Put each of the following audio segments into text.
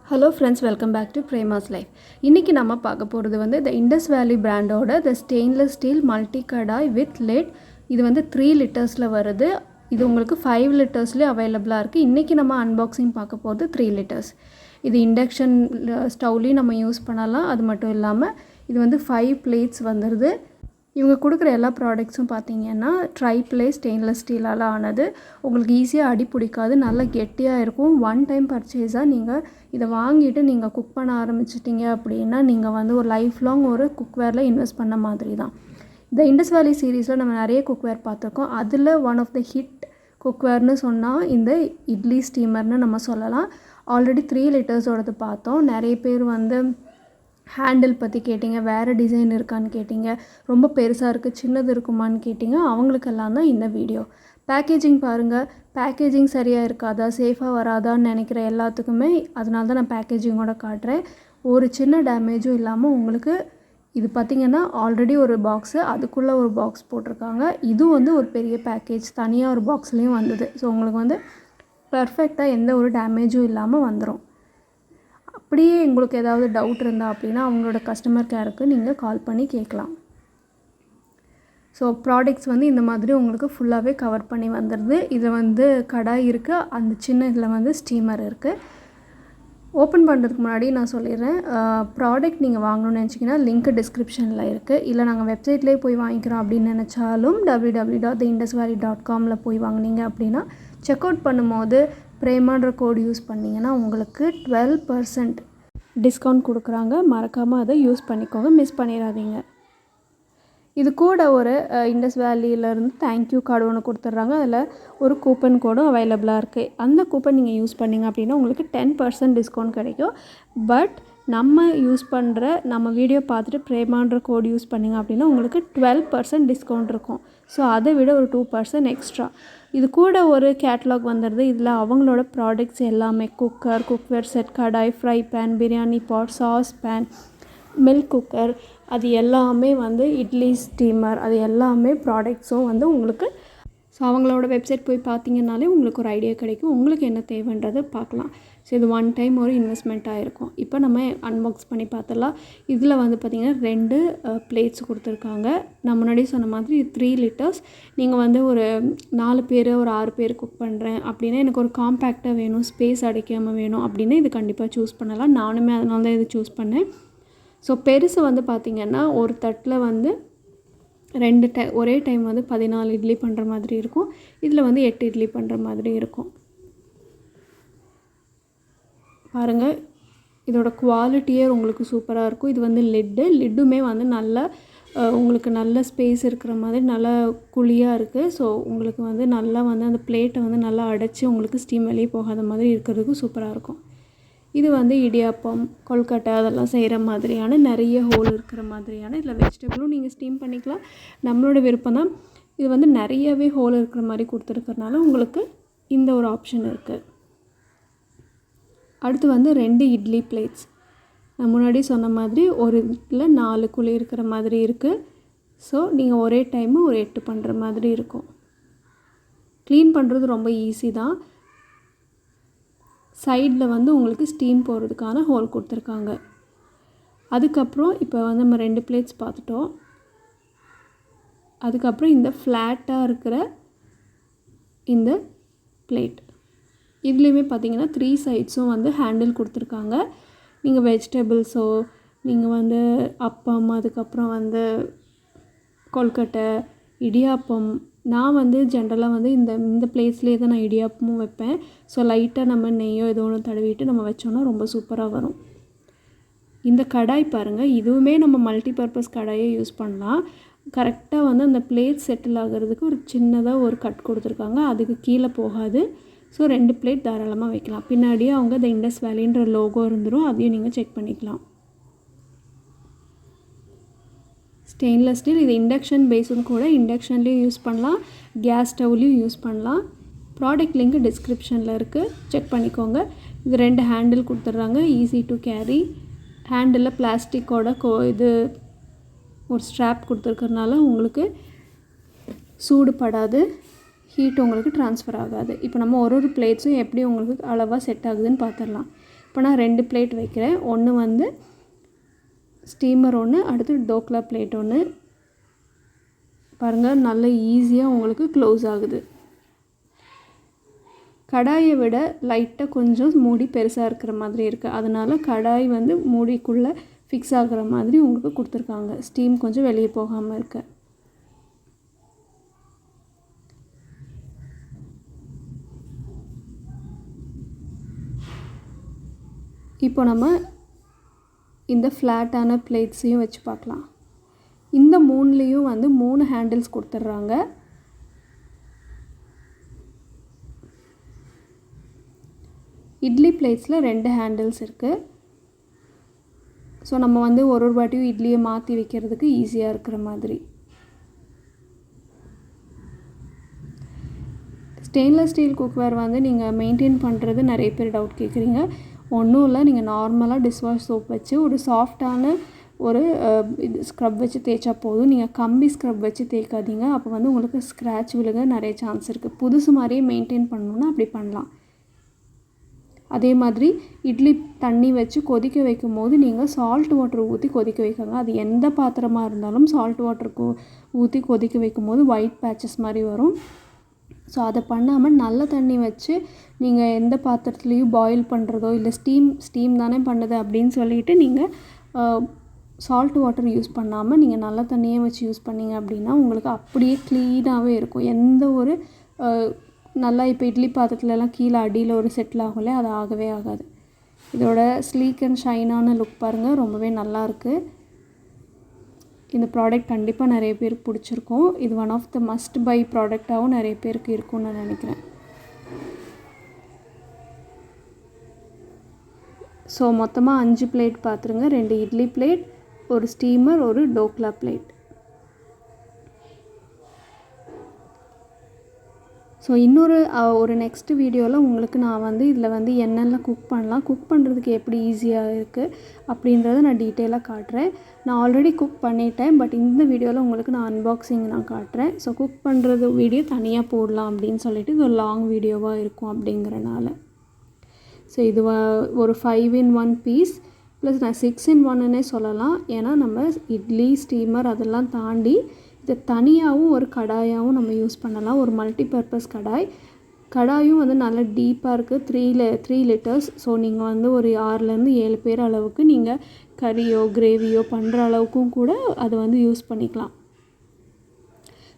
Hello friends, welcome back to Prema's life. இன்றைக்கி நம்ம பார்க்க போகிறது வந்து த இண்டஸ் வேலி பிராண்டோட the stainless steel multi kadai with lid. இது வந்து 3 லிட்டர்ஸில் வருது. இது உங்களுக்கு 5 லிட்டர்ஸ்லேயே அவைலபிளாக இருக்குது. இன்றைக்கி நம்ம அன்பாக்சிங் பார்க்க போகிறது 3 லிட்டர்ஸ். இது இண்டக்ஷன் ஸ்டவ்லேயும் நம்ம யூஸ் பண்ணலாம். அது மட்டும் இல்லாமல் இது வந்து 5 பிளேட்ஸ் வந்துடுது. இவங்க கொடுக்குற எல்லா ப்ராடக்ட்ஸும் பார்த்தீங்கன்னா ட்ரைப்ளே ஸ்டெயின்லெஸ் ஸ்டீலால் ஆனது. உங்களுக்கு ஈஸியாக அடி பிடிக்காது, நல்லா கெட்டியாக இருக்கும். ஒன் டைம் பர்ச்சேஸாக நீங்கள் இதை வாங்கிட்டு நீங்கள் குக் பண்ண ஆரம்பிச்சிட்டிங்க அப்படின்னா நீங்கள் வந்து ஒரு லைஃப் லாங் ஒரு குக்வேரில் இன்வெஸ்ட் பண்ண மாதிரி தான். இந்த இண்டஸ் வேலி சீரீஸில் நம்ம நிறைய குக்வேர் பார்த்துருக்கோம். அதில் ஒன் ஆஃப் த ஹிட் குக்வேர்னு சொன்னால் இந்த இட்லி ஸ்டீமர்னு நம்ம சொல்லலாம். ஆல்ரெடி 3 லிட்டர்ஸோடது பார்த்தோம். நிறைய பேர் வந்து ஹேண்டில் பற்றி கேட்டிங்க, வேறு டிசைன் இருக்கான்னு கேட்டிங்க, ரொம்ப பெருசாக இருக்குது சின்னது இருக்குமான்னு கேட்டிங்க. அவங்களுக்கெல்லாம் தான் இந்த வீடியோ. பேக்கேஜிங் பாருங்கள், பேக்கேஜிங் சரியாக இருக்காதா, சேஃபாக வராதான்னு நினைக்கிற எல்லாத்துக்குமே அதனால தான் நான் பேக்கேஜிங்கோட காட்டுறேன். ஒரு சின்ன டேமேஜும் இல்லாமல் உங்களுக்கு இது பார்த்திங்கன்னா ஆல்ரெடி ஒரு பாக்ஸு, அதுக்குள்ளே ஒரு பாக்ஸ் போட்டிருக்காங்க. இது வந்து ஒரு பெரிய பேக்கேஜ், தனியாக ஒரு பாக்ஸ்லேயும் வந்தது. ஸோ உங்களுக்கு வந்து பர்ஃபெக்டாக எந்த ஒரு டேமேஜும் இல்லாமல் வந்துடும். அப்படியே உங்களுக்கு ஏதாவது டவுட் இருந்தால் அப்படின்னா அவங்களோட கஸ்டமர் கேருக்கு நீங்கள் கால் பண்ணி கேட்கலாம். ஸோ ப்ராடக்ட்ஸ் வந்து இந்த மாதிரி உங்களுக்கு ஃபுல்லாகவே கவர் பண்ணி வந்துடுது. இதில் வந்து கடாய் இருக்குது, அந்த சின்ன இதில் வந்து ஸ்டீமர் இருக்குது. ஓப்பன் பண்ணுறதுக்கு முன்னாடி நான் சொல்லிடுறேன், ப்ராடக்ட் நீங்கள் வாங்கணும்னு நினச்சிங்கன்னா லிங்க் டிஸ்கிரிப்ஷனில் இருக்குது. இல்லை நாங்கள் வெப்சைட்லேயே போய் வாங்கிக்கிறோம் அப்படின்னு நினச்சாலும் www.theindusvalley.comல போய் வாங்கினீங்க அப்படின்னா செக் அவுட் பண்ணும்போது பிரேமான்ற கோட் யூஸ் பண்ணிங்கன்னா உங்களுக்கு 12% டிஸ்கவுண்ட் கொடுக்குறாங்க. மறக்காமல் அதை யூஸ் பண்ணிக்கோங்க, மிஸ் பண்ணிடாதீங்க. இது கூட ஒரு இண்டஸ் வேலியிலேருந்து தேங்க்யூ கார்டு ஒன்று கொடுத்துட்றாங்க. அதில் ஒரு கூப்பன் கோடும் அவைலபிளாக இருக்குது. அந்த கூப்பன் நீங்கள் யூஸ் பண்ணிங்க அப்படின்னா உங்களுக்கு 10% டிஸ்கவுண்ட் கிடைக்கும். பட் நம்ம யூஸ் பண்ணுற நம்ம வீடியோ பார்த்துட்டு பிரேமான்ற கோட் யூஸ் பண்ணிங்க அப்படின்னா உங்களுக்கு 12% டிஸ்கவுண்ட் இருக்கும். ஸோ அதை விட ஒரு 2% எக்ஸ்ட்ரா. இது கூட ஒரு கேட்லாக் வந்துடுது. இதில் அவங்களோட ப்ராடக்ட்ஸ் எல்லாமே குக்கர், குக்வேர் செட், கடாய், ஃப்ரை பேன், பிரியாணி பாட், சாஸ் பேன், மில்க் குக்கர், அது எல்லாமே வந்து இட்லி ஸ்டீமர், அது எல்லாமே ப்ராடக்ட்ஸும் வந்து உங்களுக்கு. ஸோ அவங்களோட வெப்சைட் போய் பார்த்தீங்கன்னாலே உங்களுக்கு ஒரு ஐடியா கிடைக்கும், உங்களுக்கு என்ன தேவைன்றதை பார்க்கலாம். ஸோ இது ஒன் டைம் ஒரு இன்வெஸ்ட்மெண்ட்டாக இருக்கும். இப்போ நம்ம அன்பாக்ஸ் பண்ணி பார்த்துடலாம். இதில் வந்து பார்த்திங்கன்னா 2 பிளேட்ஸ் கொடுத்துருக்காங்க. நான் முன்னாடி சொன்ன மாதிரி 3 லிட்டர்ஸ். நீங்கள் வந்து ஒரு 4 பேர் ஒரு 6 பேர் குக் பண்ணுறேன் அப்படின்னா எனக்கு ஒரு காம்பேக்டாக வேணும், ஸ்பேஸ் அடைக்காமல் வேணும் அப்படின்னா இது கண்டிப்பாக சூஸ் பண்ணலாம். நானுமே அதனால தான் இது சூஸ் பண்ணேன். ஸோ பெருசு வந்து பார்த்திங்கன்னா ஒரு தட்டில் வந்து 2 ஒரே டைம் வந்து 14 இட்லி பண்ணுற மாதிரி இருக்கும். இதில் வந்து 8 இட்லி பண்ணுற மாதிரி இருக்கும். பாருங்கள், இதோட குவாலிட்டியே உங்களுக்கு சூப்பராக இருக்கும். இது வந்து லிட்டுமே வந்து நல்ல உங்களுக்கு நல்ல ஸ்பேஸ் இருக்கிற மாதிரி நல்லா குழியாக இருக்குது. ஸோ உங்களுக்கு வந்து நல்லா வந்து அந்த பிளேட்டை வந்து நல்லா அடைச்சி உங்களுக்கு ஸ்டீம் வெளியே போகாத மாதிரி இருக்கிறதுக்கு சூப்பராக இருக்கும். இது வந்து இடியாப்பம், கொல்கட்டை அதெல்லாம் செய்கிற மாதிரியான நிறைய ஹோல் இருக்கிற மாதிரியான, இதில் வெஜிடபிளும் நீங்கள் ஸ்டீம் பண்ணிக்கலாம், நம்மளோட விருப்பம் தான். இது வந்து நிறையவே ஹோல் இருக்கிற மாதிரி கொடுத்துருக்கறனால உங்களுக்கு இந்த ஒரு ஆப்ஷன் இருக்குது. அடுத்து வந்து 2 இட்லி பிளேட்ஸ். நான் முன்னாடி சொன்ன மாதிரி ஒரு இதில் 4 குழி இருக்கிற மாதிரி இருக்குது. ஸோ நீங்கள் ஒரே டைமு ஒரு 8 பண்ணுற மாதிரி இருக்கும். க்ளீன் பண்ணுறது ரொம்ப ஈஸி தான். சைடில் வந்து உங்களுக்கு ஸ்டீம் போகிறதுக்கான ஹோல் கொடுத்துருக்காங்க. அதுக்கப்புறம் இப்போ வந்து நம்ம 2 பிளேட்ஸ் பார்த்துட்டோம். அதுக்கப்புறம் இந்த ஃப்ளாட்டாக இருக்கிற இந்த பிளேட், இதுலேயுமே பார்த்திங்கன்னா 3 சைட்ஸும் வந்து ஹேண்டில் கொடுத்துருக்காங்க. நீங்கள் வெஜிடபிள்ஸோ, நீங்கள் வந்து அப்பம், அதுக்கப்புறம் வந்து கொல்கட்டை, இடியாப்பம், நான் வந்து ஜென்ரலாக வந்து இந்த பிளேஸ்லேயே தான் நான் இடியாப்பமும் வைப்பேன். ஸோ லைட்டாக நம்ம நெய்யோ ஏதோ ஒன்று தடவிட்டு நம்ம வச்சோன்னா ரொம்ப சூப்பராக வரும். இந்த கடாய் பாருங்கள், இதுவுமே நம்ம மல்டி பர்பஸ் கடாயே யூஸ் பண்ணலாம். கரெக்டாக வந்து அந்த பிளேட் செட்டில் ஆகிறதுக்கு ஒரு சின்னதாக ஒரு கட் கொடுத்துருக்காங்க, அதுக்கு கீழே போகாது. ஸோ 2 பிளேட் தாராளமாக வைக்கலாம். பின்னாடியே அவங்க த இண்டஸ் வேலின்ற லோகோ இருந்துடும், அதையும் நீங்கள் செக் பண்ணிக்கலாம். ஸ்டெயின்லெஸ் ஸ்டீல், இது இண்டக்ஷன் பேஸும் கூட, இண்டக்ஷன்லேயும் யூஸ் பண்ணலாம், கேஸ் ஸ்டவ்லேயும் யூஸ் பண்ணலாம். ப்ராடக்ட் லிங்க் டிஸ்கிரிப்ஷனில் இருக்குது, செக் பண்ணிக்கோங்க. இது 2 ஹேண்டில் கொடுத்துட்றாங்க, ஈஸி டு கேரி. ஹேண்டிலில் பிளாஸ்டிக்கோட இது ஒரு ஸ்ட்ராப் கொடுத்துருக்கறனால உங்களுக்கு சூடு படாது, ஹீட் உங்களுக்கு ட்ரான்ஸ்ஃபர் ஆகாது. இப்போ நம்ம ஒரு பிளேட்ஸும் எப்படி உங்களுக்கு அளவாக செட் ஆகுதுன்னு பார்த்துடலாம். இப்போ நான் 2 பிளேட் வைக்கிறேன். ஒன்று வந்து ஸ்டீமர் ஒன்று, அடுத்து டோக்லா பிளேட் ஒன்று. பாருங்கள், நல்ல ஈஸியாக உங்களுக்கு க்ளோஸ் ஆகுது. கடாயை விட லைட்டாக கொஞ்சம் மூடி பெருசாக இருக்கிற மாதிரி இருக்குது. அதனால் கடாய் வந்து மூடிக்குள்ளே ஃபிக்ஸ் ஆகிற மாதிரி உங்களுக்கு கொடுத்துருக்காங்க. ஸ்டீம் கொஞ்சம் வெளியே போகாமல் இருக்க. இப்போ நம்ம இந்த ஃப்ளாட்டான பிளேட்ஸையும் வச்சு பார்க்கலாம். இந்த 3லேயும் வந்து 3 ஹேண்டில்ஸ் கொடுத்துட்றாங்க. இட்லி பிளேட்ஸில் 2 ஹேண்டில்ஸ் இருக்குது. ஸோ நம்ம வந்து ஒரு வாட்டியும் இட்லியை மாற்றி வைக்கிறதுக்கு ஈஸியாக இருக்கிற மாதிரி. ஸ்டெயின்லெஸ் ஸ்டீல் குக்வேர் வந்து நீங்கள் மெயின்டைன் பண்ணுறது நிறைய பேர் டவுட் கேட்குறீங்க. ஒன்றும் இல்லை, நீங்கள் நார்மலாக டிஷ்வாஷ் சோப் வச்சு ஒரு சாஃப்டான ஒரு ஸ்க்ரப் வச்சு தேய்ச்சா போதும். நீங்கள் கம்பி ஸ்க்ரப் வச்சு தேய்க்காதீங்க. அப்போ வந்து உங்களுக்கு ஸ்க்ராட்ச் விழுக நிறைய சான்ஸ் இருக்குது. புதுசு மாதிரியே மெயின்டைன் பண்ணணுன்னா அப்படி பண்ணலாம். அதே மாதிரி இட்லி தண்ணி வச்சு கொதிக்க வைக்கும் போது நீங்கள் சால்ட் வாட்டர் ஊற்றி கொதிக்க வைக்கங்க. அது எந்த பாத்திரமாக இருந்தாலும் சால்ட் வாட்டருக்கு ஊற்றி கொதிக்க வைக்கும் போது ஒயிட் பேச்சஸ் மாதிரி வரும். ஸோ அதை பண்ணாமல் நல்ல தண்ணி வச்சு நீங்கள் எந்த பாத்திரத்துலேயும் பாயில் பண்ணுறதோ இல்லை ஸ்டீம் தானே பண்ணுது அப்படின்னு சொல்லிவிட்டு நீங்கள் சால்ட் வாட்டர் யூஸ் பண்ணாமல் நீங்கள் நல்ல தண்ணியே வச்சு யூஸ் பண்ணிங்க அப்படின்னா உங்களுக்கு அப்படியே க்ளீனாகவே இருக்கும். எந்த ஒரு நல்லா இப்போ இட்லி பாத்திரத்துலலாம் கீழே அடியில் ஒரு செட்டில் ஆகல, அது ஆகவே ஆகாது. இதோட ஸ்லீக் அண்ட் ஷைனான லுக் பாருங்கள், ரொம்பவே நல்லாயிருக்கு. இந்த ப்ராடக்ட் கண்டிப்பாக நிறைய பேருக்கு பிடிச்சிருக்கும். இது one of the must buy ப்ராடக்டாகவும் நிறைய பேருக்கு இருக்கும்னு நான் நினைக்கிறேன். ஸோ மொத்தமாக 5 பிளேட் பார்த்துருங்க. 2 இட்லி பிளேட், ஒரு ஸ்டீமர், ஒரு டோக்லா பிளேட். ஸோ ஒரு நெக்ஸ்ட் வீடியோவில் உங்களுக்கு நான் வந்து இதில் வந்து என்னெல்லாம் குக் பண்ணுறதுக்கு எப்படி ஈஸியாக இருக்குது அப்படின்றத நான் டீட்டெயிலாக காட்டுறேன். நான் ஆல்ரெடி குக் பண்ணிட்டேன், பட் இந்த வீடியோவில் உங்களுக்கு நான் அன்பாக்சிங் நான் காட்டுறேன். ஸோ குக் பண்ணுறது வீடியோ தனியாக போடலாம் அப்படின்னு சொல்லிட்டு இது ஒரு லாங் வீடியோவாக இருக்கும் அப்படிங்கிறனால. ஸோ இது ஒரு 5-in-1 பீஸ் ப்ளஸ் நான் 6-in-1ன்னே சொல்லலாம். ஏன்னா நம்ம இட்லி ஸ்டீமர் அதெல்லாம் தாண்டி இதை தனியாகவும் ஒரு கடாயாகவும் நம்ம யூஸ் பண்ணலாம். ஒரு மல்டிபர்பஸ் கடாயும் வந்து நல்லா டீப்பாக இருக்குது. 3 லிட்டர்ஸ். ஸோ நீங்கள் வந்து ஒரு 6லேருந்து 7 பேர் அளவுக்கு நீங்கள் கறியோ கிரேவியோ பண்ணுற அளவுக்கும் கூட அதை வந்து யூஸ் பண்ணிக்கலாம்.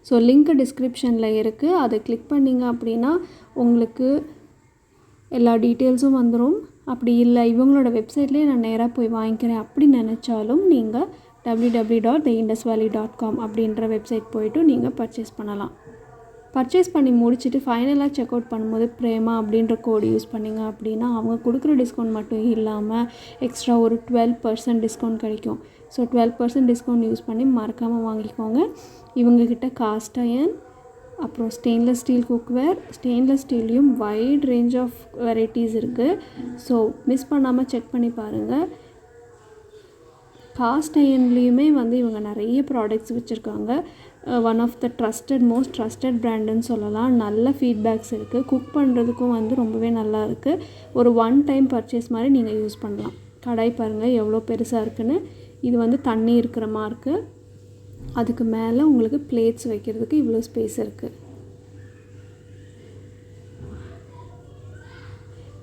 ஸோ லிங்க் டிஸ்கிரிப்ஷனில் இருக்குது. அதை கிளிக் பண்ணிங்க அப்படின்னா உங்களுக்கு எல்லா டீட்டெயில்ஸும் வந்துடும். அப்படி இல்லை இவங்களோட வெப்சைட்லேயே நான் நேராக போய் வாங்கிக்கிறேன் அப்படி நினச்சாலும் நீங்கள் www.theindusvalley.com அப்படின்ற வெப்சைட் போய்ட்டு நீங்கள் பர்ச்சேஸ் பண்ணலாம். பர்ச்சேஸ் பண்ணி முடிச்சுட்டு ஃபைனலாக செக் அவுட் பண்ணும்போது பிரேமா அப்படின்ற கோடு யூஸ் பண்ணிங்க அப்படின்னா அவங்க கொடுக்குற டிஸ்கவுண்ட் மட்டும் இல்லாமல் எக்ஸ்ட்ரா ஒரு 12% டிஸ்கவுண்ட் கிடைக்கும். ஸோ 12% டிஸ்கவுண்ட் யூஸ் பண்ணி மறக்காமல் வாங்கிக்கோங்க. இவங்கக்கிட்ட காஸ்ட் அயர்ன், அப்புறம் ஸ்டெயின்லெஸ் ஸ்டீல் குக்வேர், ஸ்டெயின்லெஸ் ஸ்டீல்லையும் வைட் ரேஞ்ச் ஆஃப் வெரைட்டிஸ் இருக்குது. ஸோ மிஸ் பண்ணாமல் செக் பண்ணி பாருங்கள். காஸ்ட் அயர்ன்லேயுமே வந்து இவங்க நிறைய ப்ராடக்ட்ஸ் வச்சுருக்காங்க. One of the most trusted பிராண்டுன்னு சொல்லலாம். நல்ல ஃபீட்பேக்ஸ் இருக்குது. குக் பண்ணுறதுக்கும் வந்து ரொம்பவே நல்லா இருக்குது. ஒரு 1 டைம் பர்ச்சேஸ் மாதிரி நீங்கள் யூஸ் பண்ணலாம். கடாய் பாருங்கள் எவ்வளோ பெருசாக இருக்குன்னு. இது வந்து தண்ணி இருக்கிற மாதிரி இருக்குது. அதுக்கு மேலே உங்களுக்கு பிளேட்ஸ் வைக்கிறதுக்கு இவ்வளோ ஸ்பேஸ் இருக்குது.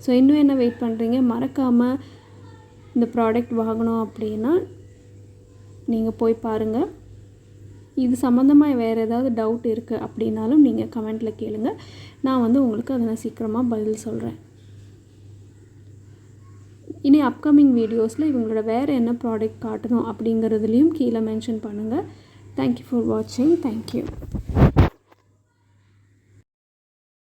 ஸோ இன்னும் என்ன வெயிட் பண்ணுறீங்க? மறக்காமல் இந்த ப்ராடக்ட் வாங்கணும் அப்படின்னா நீங்கள் போய் பாருங்கள். இது சம்மந்தமாக வேறு ஏதாவது டவுட் இருக்குது அப்படின்னாலும் நீங்கள் கமெண்ட்டில் கேளுங்க. நான் வந்து உங்களுக்கு அதை நான் சீக்கிரமாக பதில் சொல்கிறேன். இனி அப்கமிங் வீடியோஸில் இவங்களோட வேறு என்ன ப்ராடக்ட் காட்டணும் அப்படிங்கிறதுலையும் கீழே மென்ஷன் பண்ணுங்கள். தேங்க்யூ ஃபார் வாட்சிங். தேங்க்யூ.